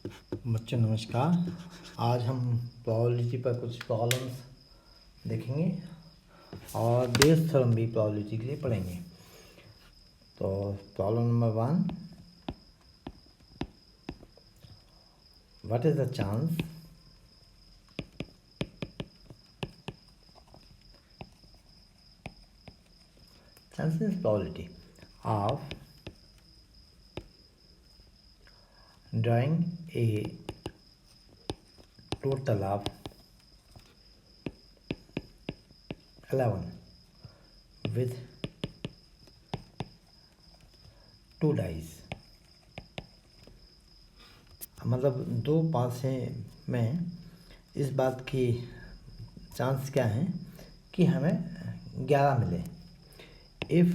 बच्चों नमस्कार। आज हम प्रोबेबिलिटी पर कुछ प्रॉब्लम्स देखेंगे और बेस थ्योरम भी प्रोबेबिलिटी के लिए पढ़ेंगे। तो problem number 1, what is the chances probability of drawing a total of 11 with 2 dice। मतलब दो पासे में इस बात की चांस क्या है कि हमें 11 मिले। If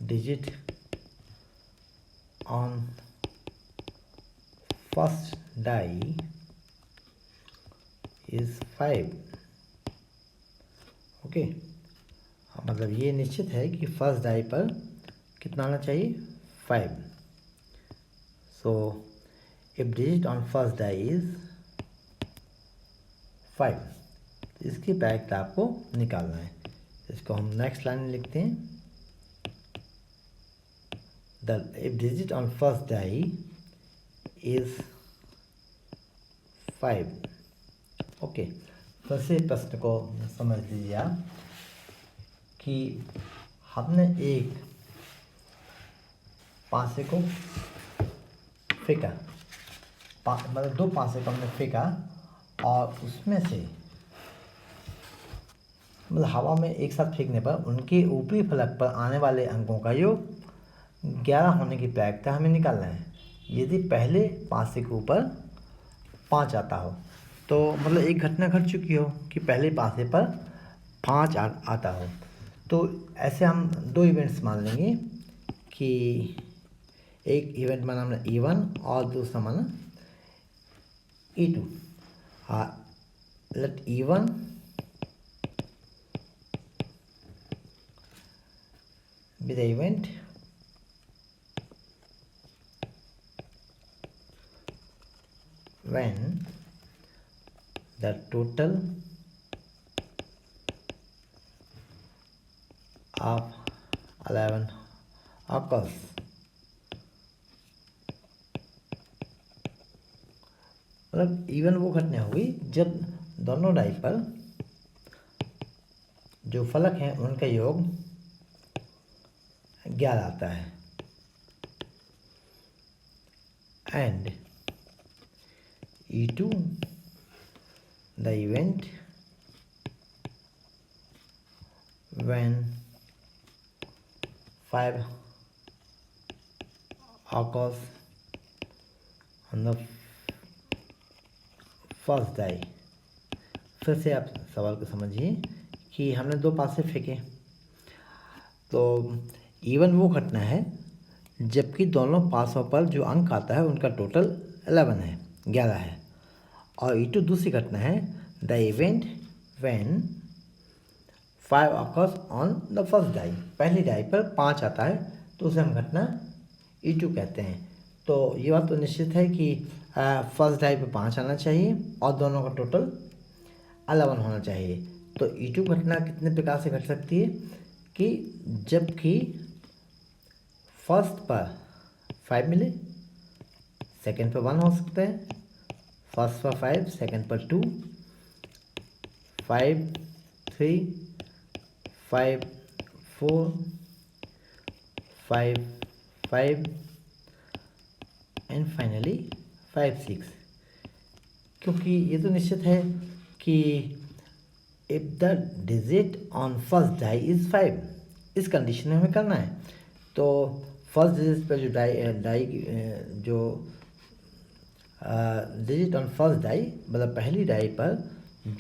digit on first die is 5। Okay, मतलब ये निश्चित है कि फर्स्ट डाई पर कितना आना चाहिए, 5। So if digit on first die is 5, इसकी पैरेक्ट आपको निकालना है। इसको हम नेक्स्ट लाइन में लिखते हैं। The if digit on first die is 5। Okay, फिर से प्रश्न को समझ लीजिए आप कि हमने एक पासे को फेंका, मतलब दो पासे को हमने फेंका और उसमें से मतलब हवा में एक साथ फेंकने पर उनके ऊपरी फलक पर आने वाले अंकों का योग 11 होने की प्रायिकता हमें निकालना है। यदि पहले पासे के ऊपर 5 आता हो तो मतलब एक घटना घट चुकी हो कि पहले पासे पर 5 आता हो, तो ऐसे हम दो इवेंट्स मान लेंगे कि एक इवेंट माना हमने E1 और दूसरा माना E2। Let E1 be the event when the total of 11 occurs। मतलब इवन वो घटना हुई जब दोनों डाई पर जो फलक हैं उनका योग 11 आता है। And E2 the event when 5 occurs on the first die. फिर से आप सवाल को समझिए कि हमने दो पासे फेंके, तो इवन वो घटना है जबकि दोनों पासों पर जो अंक आता है उनका टोटल 11 है, 11 है। और E2 दूसरी घटना है, the event when 5 occurs on the first die. पहली डाई पर 5 आता है तो उसे हम घटना E2 कहते हैं। तो ये बात तो निश्चित है कि फर्स्ट डाई पर 5 आना चाहिए और दोनों का टोटल 11 होना चाहिए। तो E2 घटना कितने प्रकार से घट सकती है कि जबकि फर्स्ट पर 5 मिले, सेकंड पर 1 हो सकता है, फर्स्ट पर 5, सेकंड पर 2, 5 3, 5 4, 5 5 एंड फाइनली 5 6। क्योंकि ये तो निश्चित है कि if the digit on first die is 5, इस कंडीशन में हमें करना है। तो फर्स्ट डिजिट पर जो जो डिजिट ऑन फर्स्ट डाई मतलब पहली डाई पर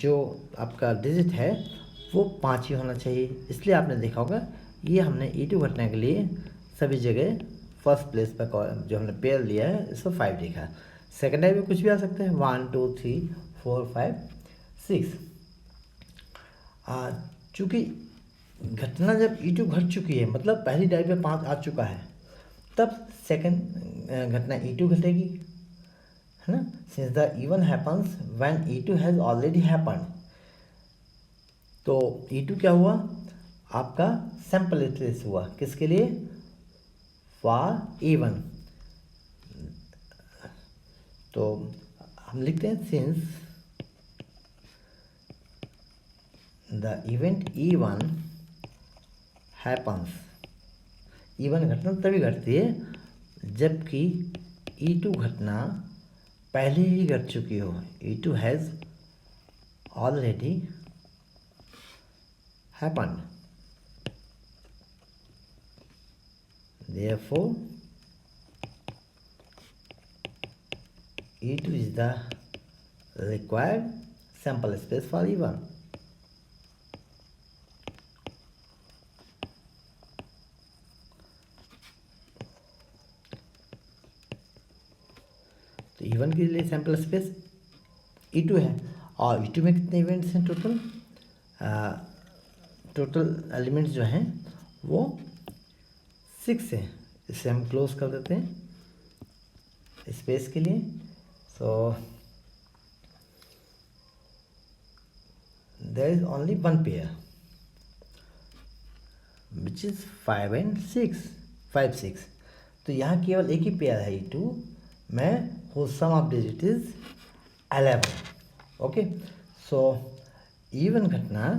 जो आपका डिजिट है वो 5 ही होना चाहिए। इसलिए आपने देखा होगा ये हमने E2 घटना के लिए सभी जगह फर्स्ट प्लेस पर जो हमने पेयर लिया है इसको 5 लिखा। सेकेंड डाई में कुछ भी आ सकता है, 1 2 3 4 5 6। चूँकि घटना जब E2 घट चुकी है मतलब पहली डाई पे 5 आ चुका है, तब सेकंड घटना E2 घटेगी, है ना, since the even happens when E2 has already happened. तो E2 क्या हुआ, आपका सैंपल स्पेस हुआ, किसके लिए, फॉर E1। तो हम लिखते हैं since the event E1 happens, E1 घटना तभी घटती है जबकि E2 घटना पहले ही घट चुकी हो, E2 has already happened. Therefore, E2 is the required sample space for E1. तो E1 के लिए सैंपल स्पेस E2 है, और E2 में कितने इवेंट्स हैं टोटल, टोटल एलिमेंट्स जो हैं वो 6 हैं। इसे हम क्लोज कर देते हैं स्पेस के लिए। So there is only one pair which is 5 and 6, 5 6। तो यहाँ केवल एक ही पेयर है E2 में, whose sum of digit is 11। Okay, so E1 घटना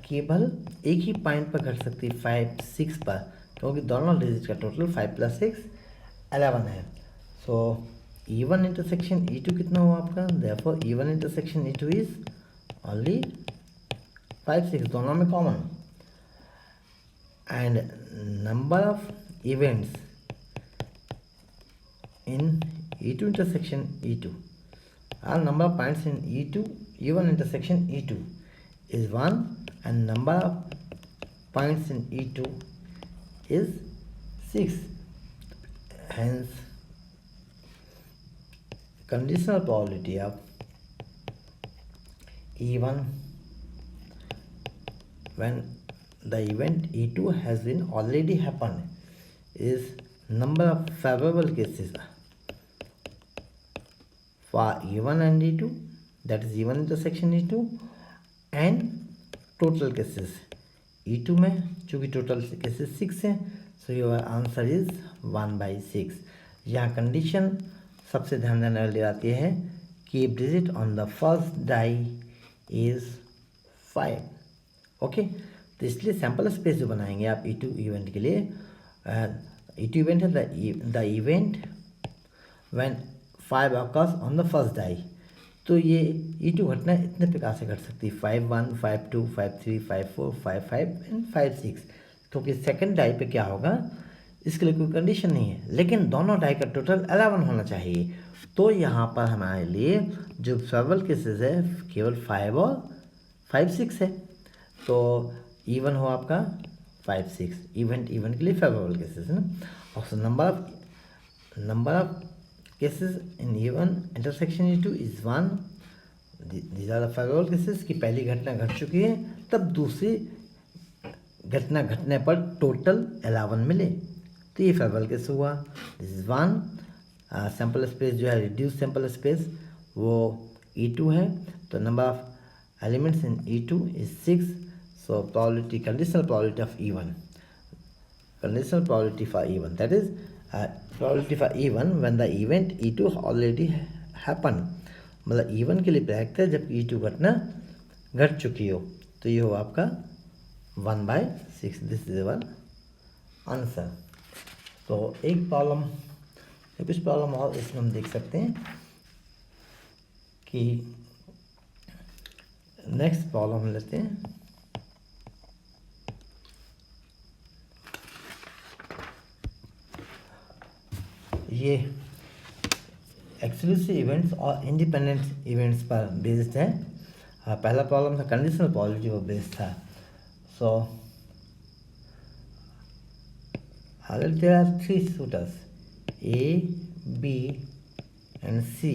केवल एक ही पॉइंट पर घट सकती है, 5 6 पर, क्योंकि दोनों डिजिट का टोटल 5 + 6 11 है। सो E1 इंटरसेक्शन E2 कितना हुआ आपका, therefore E1 intersection E2 is only 5 6, दोनों में common. And number of events in E2 intersection E2 और number of points in E1 intersection E2 is 1 and number of points in E2 is 6. Hence, conditional probability of E1 when the event E2 has been already happened is number of favorable cases for E1 and E2, that is E1 intersection E2, and total cases E2 में, चूँकि total cases 6 हैं, so your answer is 1/6। यहाँ condition सबसे ध्यान देने वाली बात यह है कि digit on the first die is 5। Okay, तो इसलिए सैंपल स्पेस जो बनाएंगे आप E2 इवेंट के लिए, E2 इवेंट है the event when 5 occurs on the first die. तो ये E2 घटना इतने प्रकार से घट सकती है, 5 1 5 2 5 3 5 4 5 5 एंड 5 6। क्योंकि सेकंड डाई पे क्या होगा, इसके लिए कोई कंडीशन नहीं है, लेकिन दोनों डाई का टोटल 11 होना चाहिए। तो यहाँ पर हमारे लिए जो फेवरेबल केसेस है केवल 5 और 5 6 है। तो E1 हो आपका 5 6, इवेंट के लिए फेवरेबल केसेस है ना। और number of cases in E1 intersection E2 is 1। these are the favorable cases कि पहली घटना घट चुकी है, तब दूसरी घटना घटने पर टोटल 11 मिले, तो ये फेवरेबल केस हुआ। This is 1। सैंपल स्पेस जो है रिड्यूस सैंपल स्पेस वो E2 है, तो number of elements in E2 is 6। So probability, conditional probability of E1, conditional probability for E1, that is probability for E1 when the event E2 already happened। मतलब E1 के लिए प्रैक्ट है जब E2 घटना घट चुकी हो, तो ये हो आपका 1/6। This is one answer. तो एक प्रॉब्लम, कुछ प्रॉब्लम और इसमें हम देख सकते हैं कि नेक्स्ट प्रॉब्लम लेते हैं। ये एक्सक्लूसिव इवेंट्स और इंडिपेंडेंट इवेंट्स पर बेस्ड है। पहला प्रॉब्लम था कंडीशनल प्रोबेबिलिटी पर बेस्ड था। सो अगर there are 3 shooters A, B and C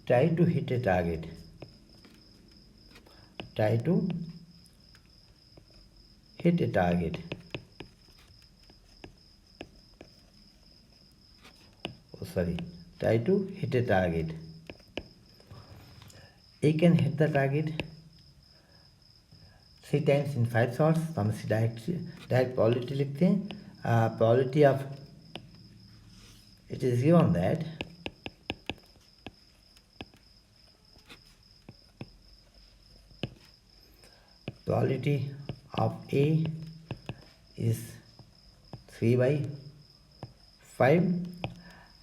try to hit a target, try to hit a target sorry, try to hit a target. A can hit the target 3 times in 5 shots. तो हम इसे direct probability लिखते हैं. Probability of it is given that probability of A is 3/5.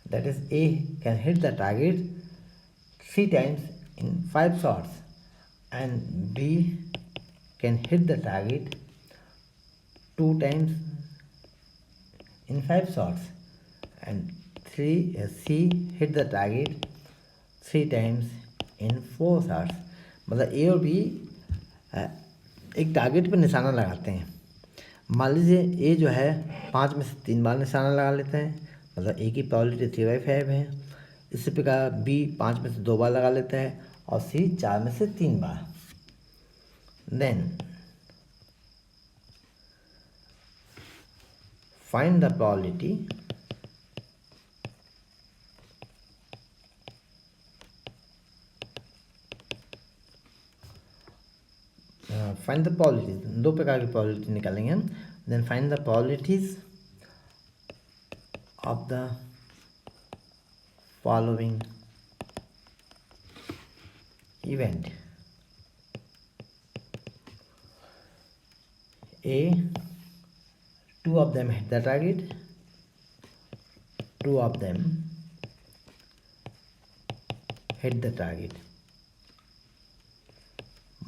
That is, A can hit the target 3 times in 5 shots, and B can hit the target 2 times in 5 shots, and C hit the target 3 times in 4 shots. मतलब A और B एक target पर निशाना लगाते हैं. मान लीजिए A जो है 5 में से 3 बार निशाना लगा लेते हैं, मतलब A की प्रोबेबिलिटी 3/5 है. इसी प्रकार B 5 में से 2 बार लगा लेता है और C 4 में से 3 बार. Then find the probability find the probabilities. 2 प्रकार की प्रोबेबिलिटी निकालेंगे हम. Then find the probabilities of the following event. A, 2 of them hit the target, 2 of them hit the target.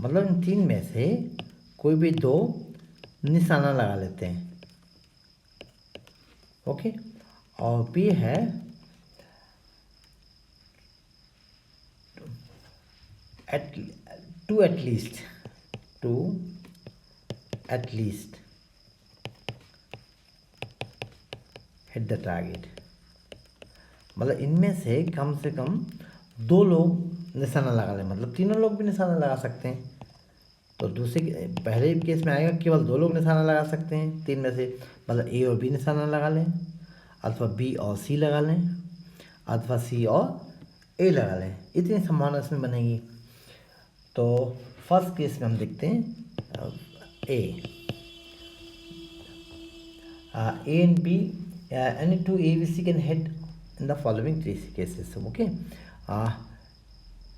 मतलब इन 3 में से कोई भी 2 निशाना लगा लेते हैं. ओके. और B है 2 at least hit the target. मतलब इनमें से कम 2 लोग निशाना लगा लें. मतलब तीनों लोग भी निशाना लगा सकते हैं. तो पहले केस में आएगा केवल 2 लोग निशाना लगा सकते हैं 3 में से. मतलब A और B निशाना लगा लें, अथवा B और C लगा लें, अथवा C और A लगा लें. इतनी संभावना इसमें बनेगी. तो फर्स्ट केस में हम देखते हैं A and B, any 2 A, B, C can hit in the following 3 cases. Okay.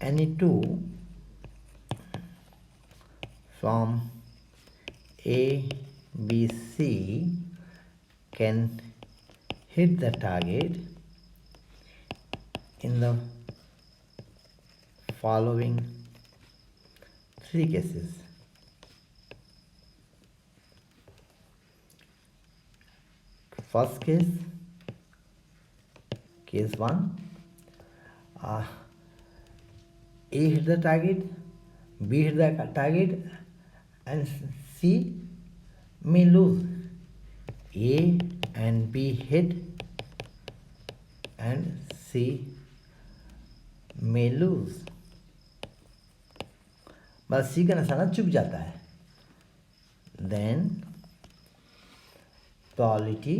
Any 2 from A, B, C can hit the target in the following 3 cases. First case 1, A hit the target, B hit the target, and C may lose. A and B hit and C may lose. बस C का निशाना चुक जाता है. Then probability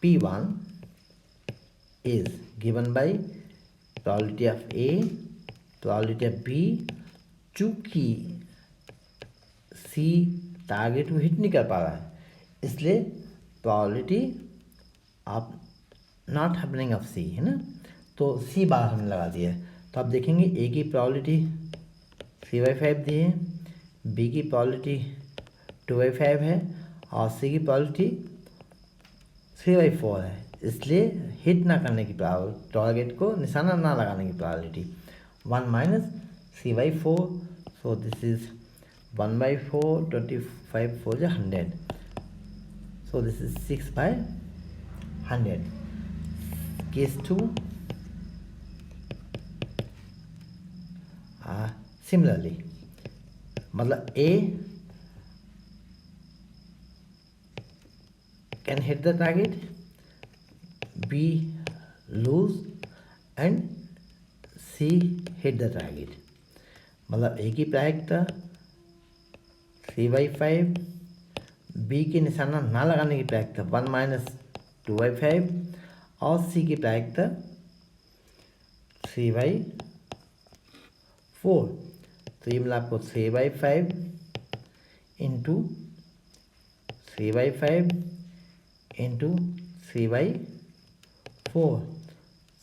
P1 is given by probability of A, probability of B. चूँकि C target को hit नहीं कर पा रहा है, इसलिए probability of not happening of C है ना. तो C बार हमने लगा दिया है. तो आप देखेंगे A की probability 3/5 दी है, B की probability 2/5 है और C की probability 3/4 है. इसलिए हिट ना करने की टारगेट को निशाना ना लगाने की probability 1 minus C/4. So this is 1/4, 25 4 100. So this is 6/100. Case 2 similarly, मतलब A can hit the target, B lose and C hit the target. मतलब A की प्रायिकता 3/5, B की निशाना ना लगाने की प्रायिकता 1 माइनस 2/5 और सी की प्रायिकता 3/4। तो ये मिला आपको 3/5 into 3/5 into 3/4।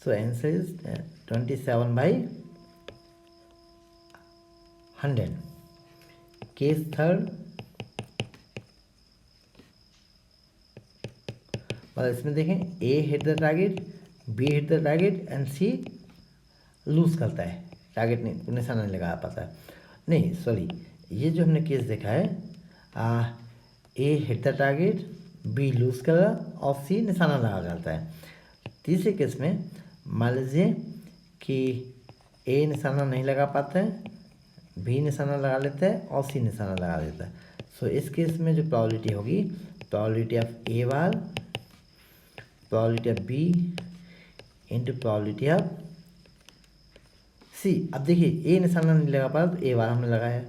So answer is 27/100। Case third, मतलब इसमें देखें A hit the target, B hit the target and C lose करता है, टारगेट नहीं निशाना नहीं लगा पाता है। नहीं सॉरी, ये जो हमने केस देखा है A hit the target, B lose कर रहा और सी निशाना लगा करता है। तीसरे केस में मान लीजिए कि ए निशाना नहीं लगा पाता है, बी निशाना लगा लेता है और सी निशाना लगा देता है। सो इस केस में जो प्रोबेबिलिटी होगी, probability of A bar, probability of B into probability of C. अब देखिए ए निशाना नहीं लगा पा रहा तो ए बार हमने लगाया,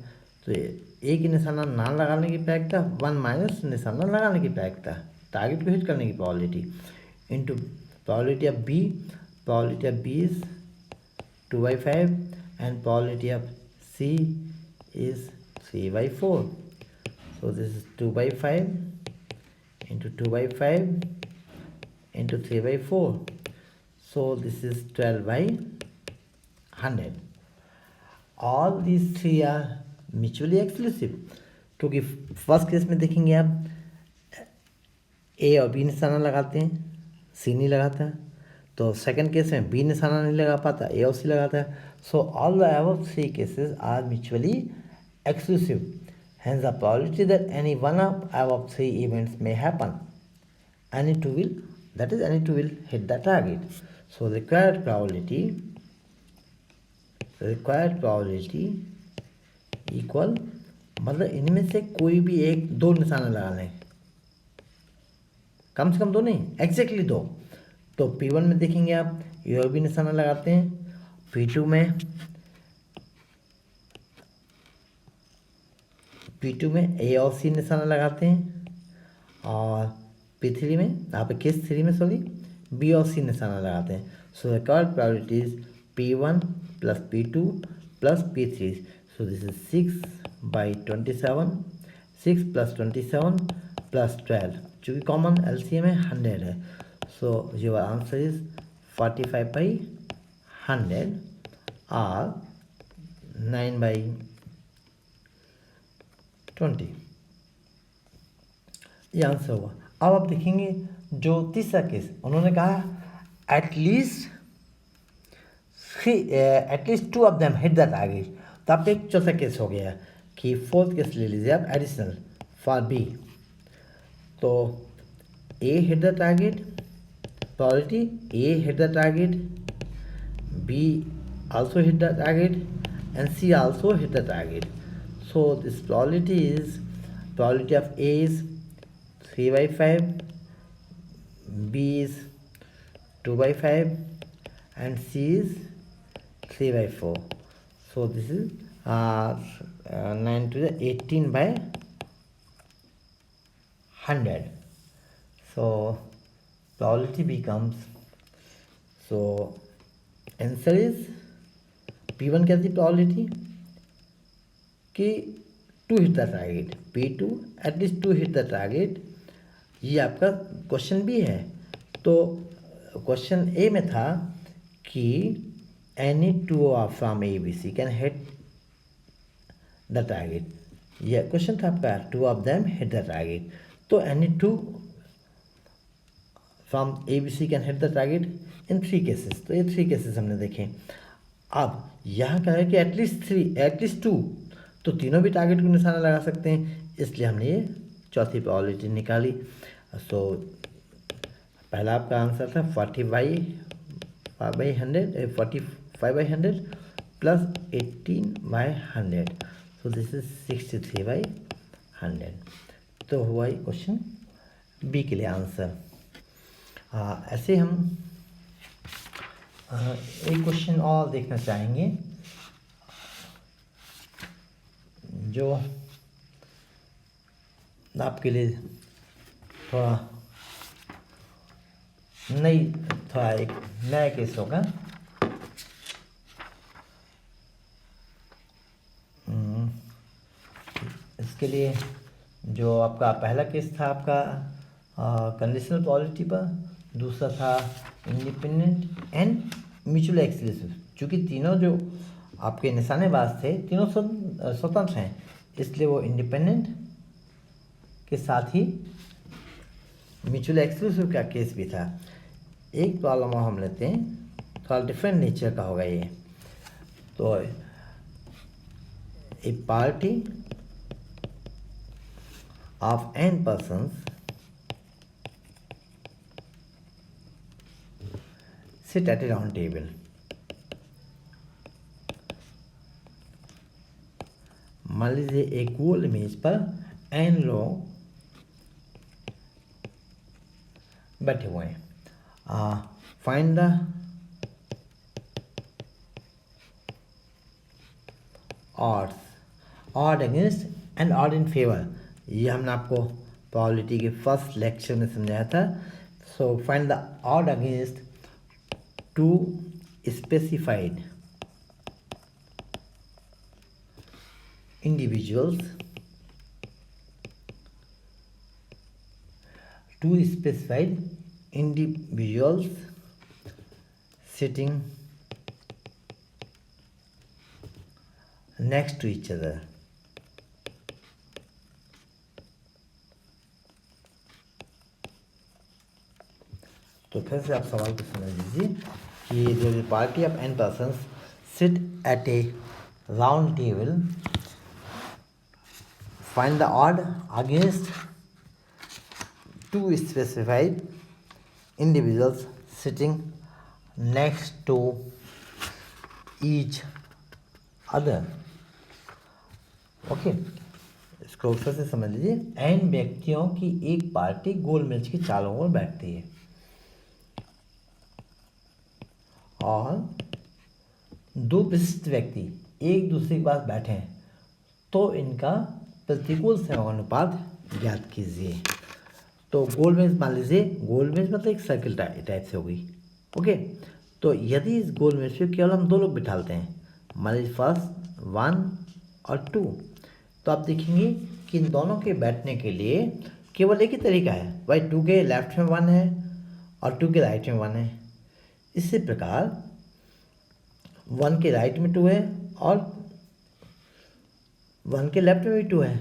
तो ए की निशाना ना लगाने की प्रायिकता 1 माइनस निशाना लगाने की प्रायिकता, टारगेट को हिट करने की probability, into probability of B, probability of B is 2/5 and probability of C is 3/4। So this is 2/5 into 2/5 into 3/4। So this is 12/100। All these three are mutually exclusive, क्योंकि first case में देखेंगे आप ए और B निशाना लगाते हैं, सी नहीं लगाता, तो सेकंड केस में बी निशाना नहीं लगा पाता, ए और सी लगाता है। So all the above three cases are mutually exclusive, hence the probability that any one of above three events may happen, any two will hit the target. So required probability equal, मतलब इनमें से कोई भी एक दो निशाना लगा लें, कम से कम दो नहीं, एग्जैक्टली दो। तो P1 में देखेंगे आप ए और बी निशाना लगाते हैं, P2 में ए और सी निशाना लगाते हैं, और P3 में यहाँ पे केस 3 में सॉरी बी और सी निशाना लगाते हैं। So required probabilities P1 plus P2 plus P3। So this is 6/27, 6 plus 27 plus 12, चूँकि कॉमन एलसीएम है 100 है। सो योर आंसर इज 45/100 और 9/20। ये आंसर हुआ। अब आप देखेंगे जो तीसरा केस उन्होंने कहा at least to of them hit the target, तो आप एक चौथा केस हो गया कि फोर्थ केस ले लीजिए आप एडिशनल फॉर बी। तो A hit the target, probability A hit the target, B also hit the target and C also hit the target. So this probability of A is 3/5, B is 2/5 and C is 3/4. So this is 9 to the 18/100. So probability becomes, so answer is P1 क्या थी probability कि to hit the target, P2 at least to hit the target. ये आपका question भी है, तो question ए में था कि any two from A B C can hit the target, यह क्वेश्चन था आपका, two of them hit the target. तो any two from A B C can hit the target in 3 cases, तो ये 3 केसेस हमने देखे। अब यहाँ क्या है कि एटलीस्ट टू, तो तीनों भी टारगेट को निशाना लगा सकते हैं, इसलिए हमने ये चौथी प्रोबेबिलिटी निकाली। सो पहला आपका आंसर था 45/100 प्लस 18/100, सो दिस इज 63/100। तो हुआ ये क्वेश्चन बी के लिए आंसर। ऐसे हम एक क्वेश्चन और देखना चाहेंगे जो आपके लिए थोड़ा नई थोड़ा एक नया केस होगा। इसके लिए जो आपका पहला केस था आपका कंडीशनल प्रोबेबिलिटी पर, दूसरा था इंडिपेंडेंट एंड म्यूचुअल एक्सक्लूसिव। चूँकि तीनों जो आपके निशानेबाज थे तीनों स्वतंत्र हैं, इसलिए वो इंडिपेंडेंट के साथ ही म्यूचुअल एक्सक्लूसिव का केस भी था। एक प्रॉब्लम और हम लेते हैं, थोड़ा डिफरेंट नेचर का होगा ये। तो a party of n persons sit at a round table. मान लीजिए एक गोल इमेज पर n लोग बैठे हुए हैं। Find the odds, odd against and odd in favour. ये हमने आपको प्रोबेबिलिटी के फर्स्ट लेक्चर में समझाया था। So find the odd against two specified individuals, two specified individuals sitting next to each other. तो फिर से आप सवाल को समझ लीजिए कि जो party of n persons sit at a round table, find the odd against two specified individuals sitting next to each other. Okay, इसको फिर से समझ लीजिए। n व्यक्तियों की एक पार्टी गोल मेज की चारों ओर बैठती है और दो विशिष्ट व्यक्ति एक दूसरे के पास बैठे हैं, तो इनका प्रतिकूल समानुपात ज्ञात कीजिए। तो गोल मेज मान लीजिए, गोल मेज मतलब एक सर्किल टाइप से होगी। ओके, तो यदि इस गोल मेज पे केवल हम दो लोग बिठाते हैं, मान लीजिए फर्स्ट 1 और 2, तो आप देखेंगे कि इन दोनों के बैठने के लिए केवल एक ही तरीका है, भाई 2 के लेफ्ट में 1 है और 2 के राइट में 1 है। इसी प्रकार 1 के राइट में 2 है और 1 के लेफ्ट में भी 2 है,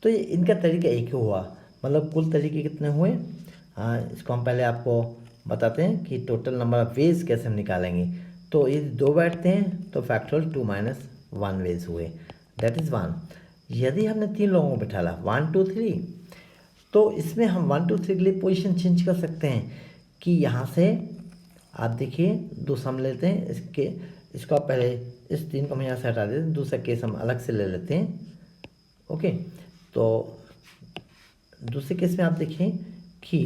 तो ये इनका तरीका एक ही हुआ। मतलब कुल तरीके कितने हुए? इसको हम पहले आपको बताते हैं कि टोटल नंबर ऑफ वेज कैसे हम निकालेंगे। तो ये दो बैठते हैं तो फैक्टोरियल 2 - 1 वेज हुए, दैट इज़ 1। यदि हमने 3 लोगों को बिठाला 1 2 3, तो इसमें हम 1 2 3 के लिए पोजीशन चेंज कर सकते हैं कि यहाँ से आप देखिए दो सम लेते हैं, इसको आप पहले इस 3 को हम यहाँ से हटा देते हैं, दूसरा केस हम अलग से ले लेते हैं। ओके, तो दूसरे केस में आप देखें कि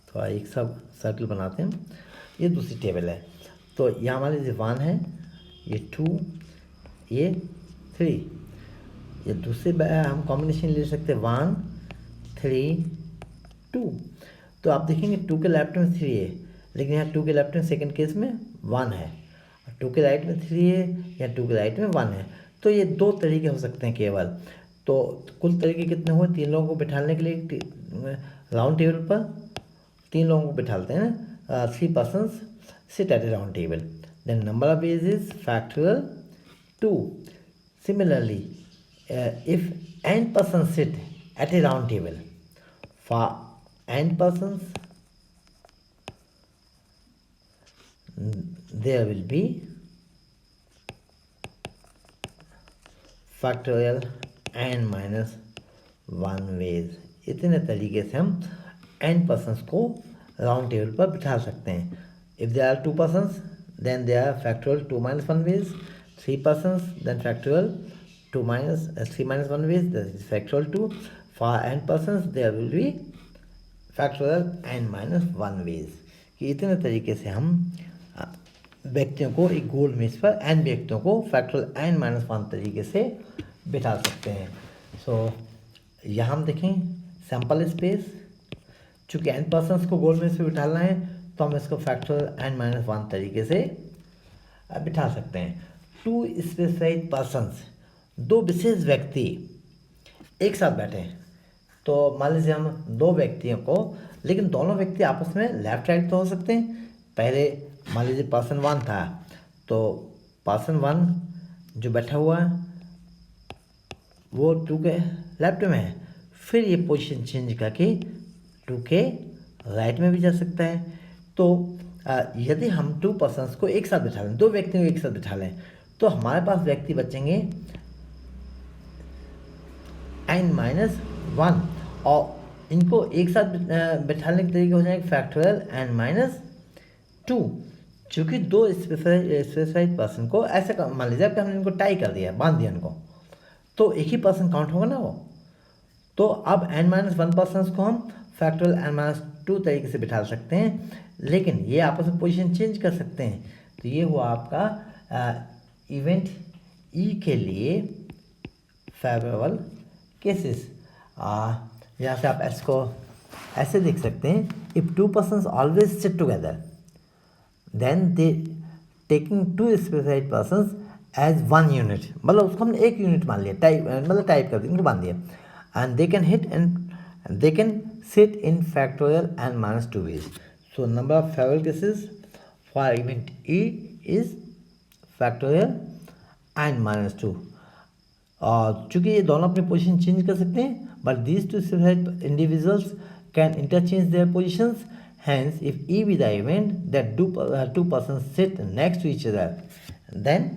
थोड़ा एक सब सर्कल बनाते हैं। ये दूसरी टेबल है, तो यहाँ हमारे लीजिए 1 है, ये 2, ये 3। ये दूसरे हम कॉम्बिनेशन ले सकते हैं 1 3 2। तो आप देखेंगे 2 के लेफ्ट में 3 है, लेकिन यहाँ 2 के लेफ्ट में सेकंड केस में 1 है, 2 के राइट में 3 है या 2 के राइट में 1 है। तो ये दो तरीके हो सकते हैं केवल। तो कुल तरीके कितने हुए? 3 लोगों को बिठाने के लिए राउंड टेबल पर 3 लोगों को बिठाते हैं ना, 3 persons sit at a round table, then number of ways is factorial 2. Similarly, if n persons sit at a round table, for n persons there will be factorial n - 1 ways। इतने तरीके से हम n persons को round table पर बिठा सकते हैं। If there are 2 persons then they are factorial 2 - 1 ways, 3 persons then factorial 3 - 1 ways, that is factorial 2। for n persons there will be factorial n - 1 ways। कि इतने तरीके से हम व्यक्तियों को एक गोल मेज पर n व्यक्तियों को फैक्टोरियल n - 1 तरीके से बिठा सकते हैं। सो यहाँ हम देखें सैम्पल स्पेस, चूँकि n पर्सन्स को गोल में से बिठाना है तो हम इसको फैक्टोरियल n-1 तरीके से बिठा सकते हैं। 2 स्पेसिफाइड पर्सन्स, 2 विशेष व्यक्ति एक साथ बैठे, तो मान लीजिए हम 2 व्यक्तियों को, लेकिन दोनों व्यक्ति आपस में लेफ्ट राइट तो हो सकते हैं। पहले मान लीजिए पर्सन 1 था, तो पर्सन 1 जो बैठा हुआ है वो 2 के लेफ्ट में है, फिर ये पोजीशन चेंज करके 2 के राइट में भी जा सकता है। तो यदि हम 2 पर्सन्स को एक साथ बिठा लें, 2 व्यक्तियों को एक साथ बिठा लें, तो हमारे पास व्यक्ति बचेंगे n-1, और इनको एक साथ बिठाने के तरीके हो जाएंगे फैक्टोरियल n-2। चूँकि 2 स्पेसिफाइड पर्सन को ऐसे मान लीजिए कि हमने इनको टाई कर दिया, बांध दिया इनको, तो एक ही पर्सन काउंट होगा ना वो। तो अब n-1 पर्सन को हम फैक्टोरियल n-2 तरीके से बिठा सकते हैं, लेकिन ये आपस में पोजीशन चेंज कर सकते हैं। तो ये हुआ आपका इवेंट ई के लिए फेवरेबल केसेस। यहाँ से आप इसको ऐसे देख सकते हैं, if 2 persons always sit together then they taking 2 specified persons as 1 unit, मतलब उसको हमने एक यूनिट मान लिया, टाइप कर दिया, उनको बांध दिया, and they can hit and they can sit in factorial n-2 ways. So number of favorable cases for event E is factorial n-2. और चूँकि ये दोनों अपनी पोजीशन चेंज कर सकते हैं, but these 2 separate individuals can interchange their positions. Hence, if E be the event that 2 persons sit next to each other, then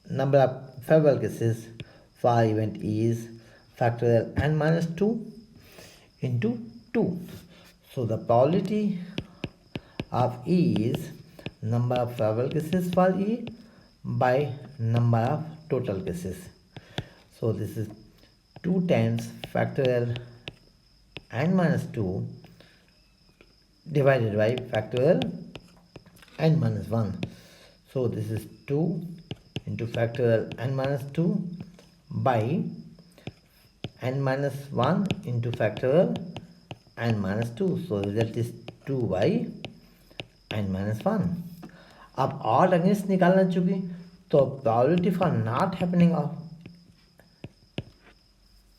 number of favorable cases for event E is factorial n-2 into 2. So the probability of E is number of favorable cases for E by number of total cases. So this is 2 times factorial n-2 divided by factorial n-1. So this is 2 into factorial n-2 by n-1 into factorial n-2. So result is 2 by n-1. अब odd against निकालना चुकी, तो probability for not happening of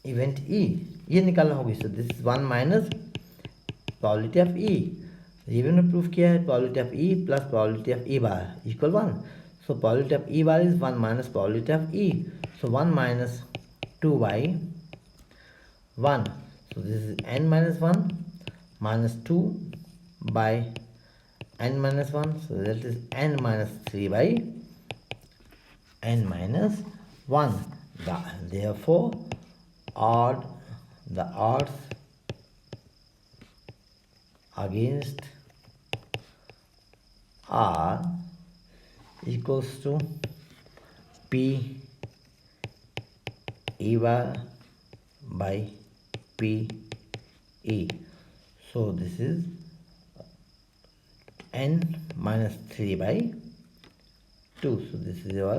event E ये निकालना होगी। So this is 1 minus probability of E, ये भी हमने प्रूफ किया है, probability of E plus probability of E bar equal 1। So probability of E bar is 1 minus probability of E, so 1 minus 2 by 1. So this is n-1 minus 2 by n-1. So that is n-3 by n-1. Therefore, the odds against R equals to P E bar by P E. So this is n-3 by 2. So this is your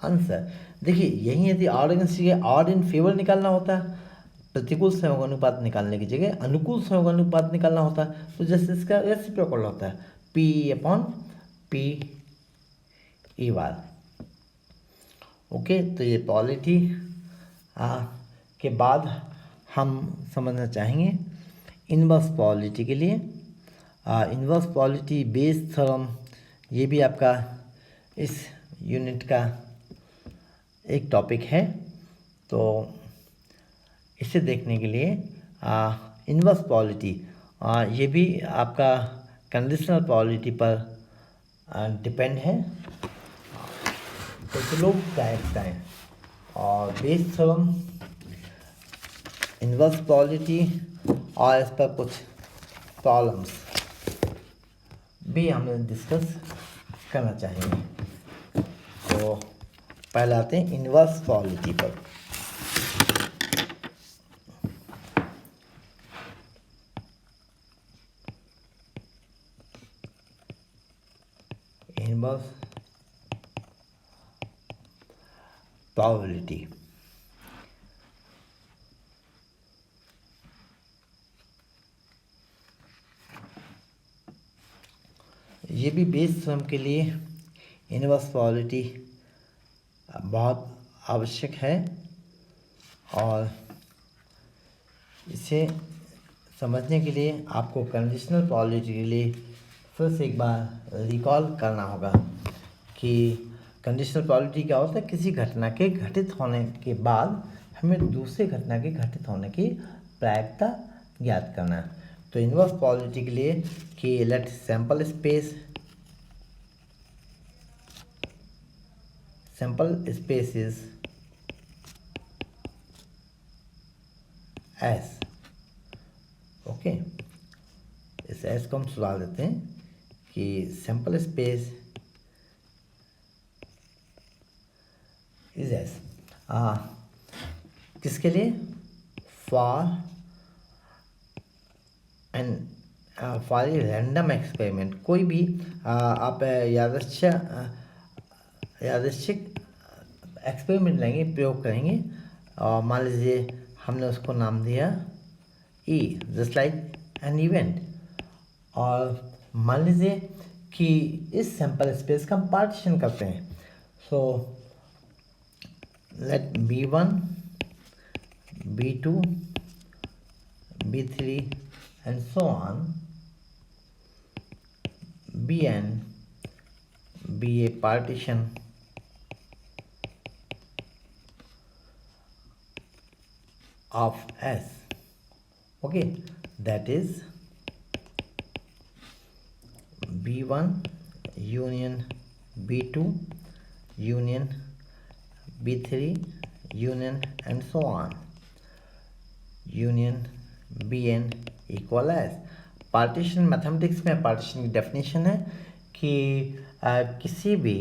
answer. देखिए यही यदि odd against की odd in favour निकालना होता है, प्रतिकूल संयोगानुपात निकालने की जगह अनुकूल संयोगानुपात निकालना होता है, तो जैसे इसका रेसिप्रोकल होता है P अपॉन P ई बार। ओके, तो ये पॉलिटी के बाद हम समझना चाहेंगे इनवर्स पॉलिटी के लिए। इनवर्स पॉलिटी बेस थ्योरम, ये भी आपका इस यूनिट का एक टॉपिक है। तो इसे देखने के लिए इनवर्स पॉलिटी, ये भी आपका कंडीशनल पॉलिटी पर डिपेंड है। तो लोग डायरेक्ट हैं और बेस थ्योरम, इनवर्स पॉलिटी और इस पर कुछ प्रॉब्लम्स भी हमें डिस्कस करना चाहेंगे। तो पहले आते हैं इनवर्स पॉलिटी पर। इनवर्स probability ये भी बेस स्वयं के लिए इनवर्स प्रोबेबिलिटी बहुत आवश्यक है, और इसे समझने के लिए आपको कंडीशनल प्रोबेबिलिटी के लिए फिर से एक बार रिकॉल करना होगा कि कंडीशनल प्रोबेबिलिटी क्या होता है। किसी घटना के घटित होने के बाद हमें दूसरे घटना के घटित होने की प्रायिकता ज्ञात करना है। तो इनवर्स प्रोबेबिलिटी के लिए कि let sample space is S. Okay, इस एस को हम सुधार देते हैं कि सैंपल स्पेस इज एस। किसके लिए? For and for a random experiment. कोई भी आप यादृच्छिक एक्सपेरिमेंट लेंगे, प्रयोग करेंगे, और मान लीजिए हमने उसको नाम दिया ई, जस्ट लाइक एन इवेंट। और मान लीजिए कि इस सैंपल स्पेस का हम पार्टीशन करते हैं। So let B1, B2, B3 and so on Bn be a partition of S. Okay, that is B1 union B2 union B3 union and so on union Bn equal as। Partition, mathematics में partition की definition है कि किसी भी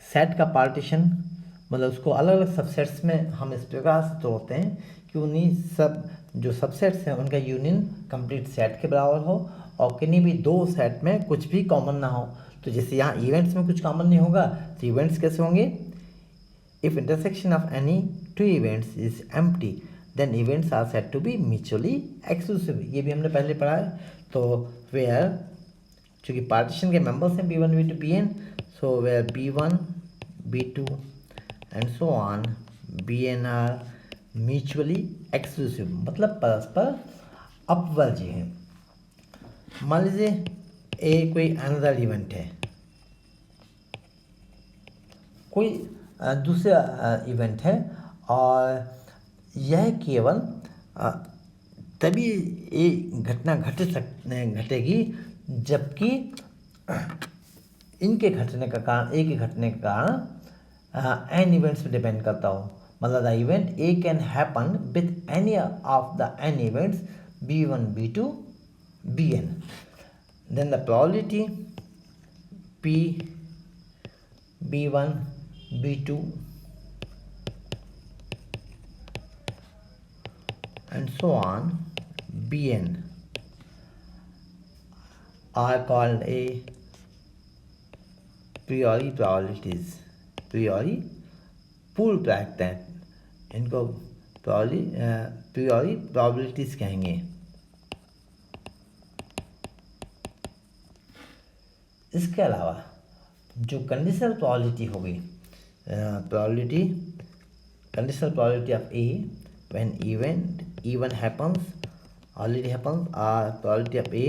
set का partition मतलब उसको अलग अलग सबसेट्स में हम इस प्रकार से तोड़ते हैं कि उन्हीं सब जो सबसेट्स हैं उनका यूनियन कंप्लीट सेट के बराबर हो, और किन्हीं भी दो सेट में कुछ भी कॉमन ना हो। तो जैसे यहाँ इवेंट्स में कुछ कॉमन नहीं होगा, तो इवेंट्स कैसे होंगे? If intersection of any two events is empty then events are said to be mutually exclusive. ये भी हमने पहले पढ़ा है। तो वेयर, चूँकि पार्टीशन के मेंबर्स हैं B1 B2 Bn, so where B1 B2 and so on Bn are mutually exclusive, मतलब परस्पर अपवर्ज्य हैं। मान लीजिए ए कोई अनदर इवेंट है, कोई दूसरा इवेंट है, और यह केवल तभी ये घटना घटेगी जबकि इनके घटने का कारण, एक ही घटने का कारण एन इवेंट्स पे डिपेंड करता हो। मतलब the event A can happen with any of the N events B1 B2 Bn, then the probability P B1 B2 and so on Bn are called a priori probabilities। priori पूर्व प्रायिकता है, इनको priori probabilities कहेंगे। इसके अलावा जो conditional probability हो गई, conditional probability of A when event E1 happens already happens, or probability of A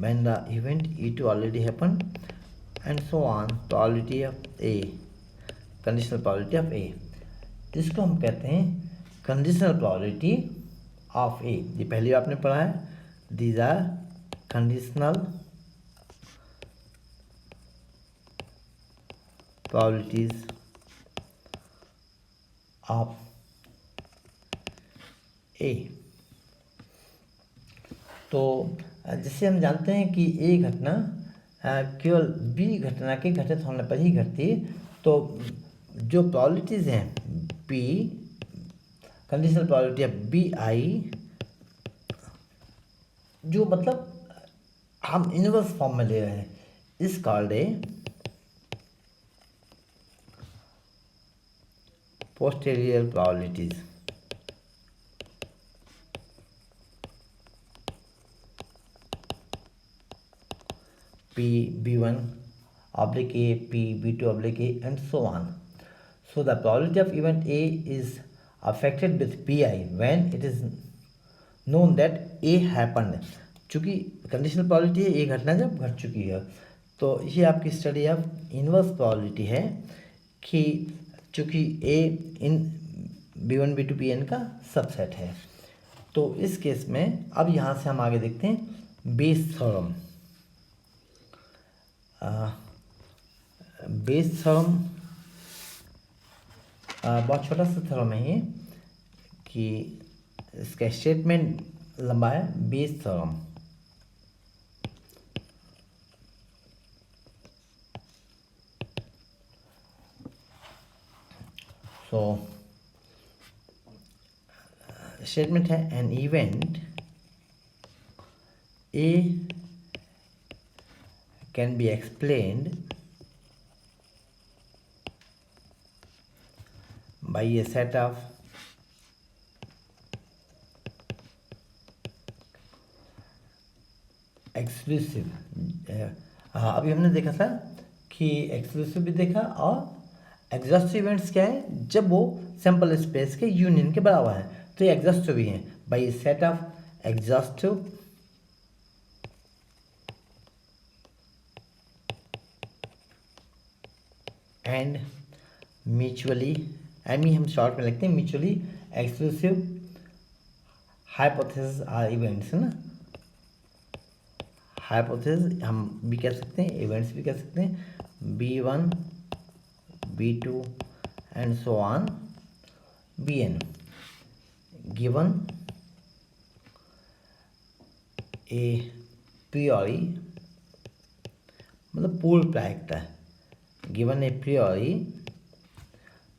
when the event E2 already happened and so on, probability of A, conditional probability of A। इसको हम कहते हैं conditional probability of ए। ये पहले आपने पढ़ा है, these are conditional probabilities of A। तो जैसे हम जानते हैं कि ए घटना केवल बी घटना के घटित होने पर ही घटती है, तो जो प्रोबेबिलिटीज़ हैं B, conditional probability of BI, जो मतलब हम इनवर्स फॉर्म में ले रहे हैं, इस called a posterior probabilities। PB1 oblique A, PB2 oblique A, and so on. So the probability of event A is affected with Pi when it is known that A happened. चूँकि conditional probability है, ये घटना जब घट चुकी है, तो ये आपकी स्टडी ऑफ इनवर्स प्रोबेबिलिटी है कि चूँकि A in B1 B2 Bn का सबसेट है। तो इस केस में अब यहाँ से हम आगे देखते हैं बेस थ्योरम। बेस थ्योरम बहुत छोटा सा थ्योरम है ये, कि इसका स्टेटमेंट लंबा है। बेस थ्योरम, सो स्टेटमेंट है an event A can be explained by a set of exclusive, अभी हमने देखा था कि एक्सक्लूसिव भी देखा, और एग्जॉस्टिव इवेंट्स क्या है, जब वो सैंपल स्पेस के यूनियन के बराबर है, तो ये एग्जॉस्टिव भी हैं। By a set of exhaustive and mutually, M हम शॉर्ट में लिखते हैं, mutually exclusive hypothesis are events, है ना। हाइपोथेसिस हम भी कह सकते हैं, इवेंट्स भी कह सकते हैं। B1 B2 and so on Bn given ए प्रियोरी, मतलब पूर्व प्रायिकता है, given A प्रियोरी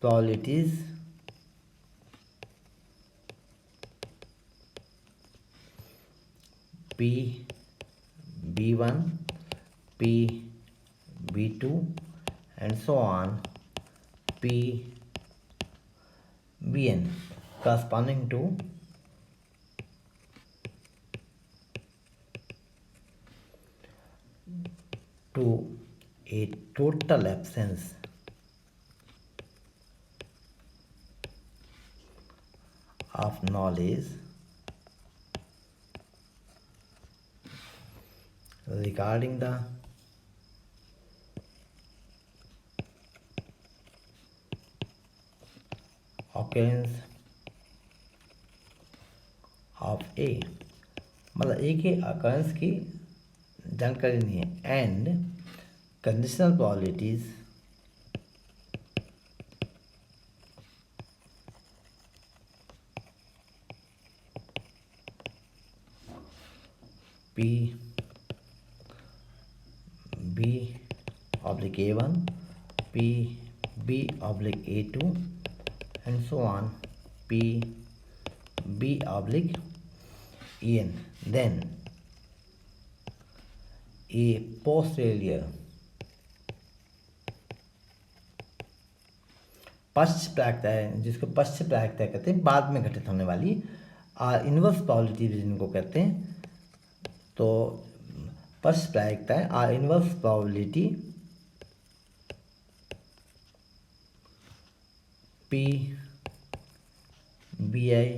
probabilities P B1 P B2 and so on P Bn corresponding to a total absence of knowledge regarding the occurrence of A, मतलब A के occurrence की जानकारी नहीं है, and conditional probabilities P B oblique A1 P B oblique A2 and so on P B oblique En, then a posterior पश्च प्रायिकता है, जिसको पश्च प्रायिकता कहते हैं, बाद में घटित होने वाली, और इनवर्स प्रोबेबिलिटी जिनको कहते हैं। तो पश्च प्रायिकता है और inverse probability P BI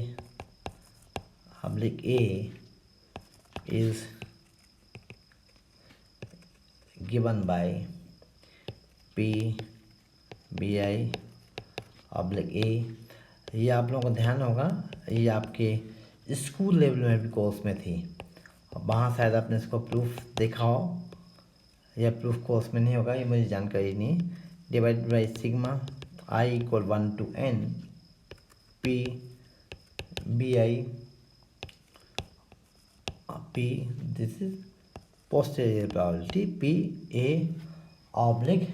oblique A is given by P BI oblique A। ये आप लोगों को ध्यान होगा, ये आपके स्कूल लेवल में भी कोर्स में थी, वहाँ शायद आपने इसको प्रूफ देखा हो, या प्रूफ कोर्स में नहीं होगा, ये मुझे जानकारी नहीं। Divide by sigma I equal 1 to n P BI P, this is posterior probability P A oblique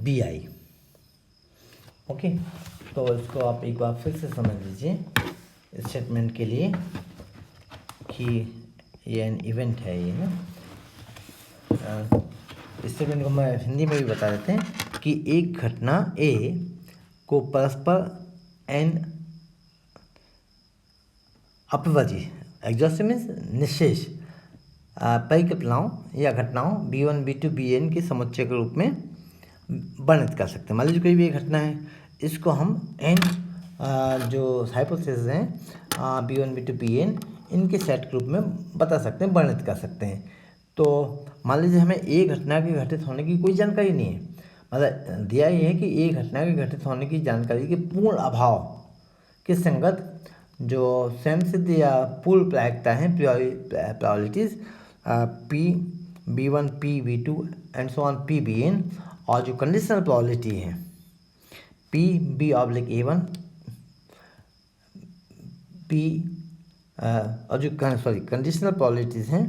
BI। Okay, तो इसको आप एक बार फिर से समझ लीजिए स्टेटमेंट के लिए कि ये एन इवेंट है, ये ना। स्टेटमेंट को मैं हिंदी में भी बता देते हैं कि एक घटना ए को परस्पर एन अपवाजी, एग्जॉस्टिव मीन्स निशेष परिकल्पनाओं या घटनाओं B1 B2 Bn के समुच्चय के रूप में वर्णित कर सकते हैं। मान लीजिए कोई भी एक घटना है, इसको हम n जो हाइपोथेसिस हैं B1 B2 Bn इनके सेट के रूप में बता सकते हैं, वर्णित कर सकते हैं। तो मान लीजिए हमें एक घटना के घटित होने की कोई जानकारी नहीं है, मतलब दिया ये है कि एक घटना के घटित होने की जानकारी के पूर्ण अभाव के संगत जो स्वयं सिद्ध या पूर्व प्रायिकता है probabilities P B1 P B2 and so on P Bn, और जो कंडीशनल प्रोबेबिलिटी है P B/A1 P और जो कंडीशनल प्रोबेबिलिटीज़ हैं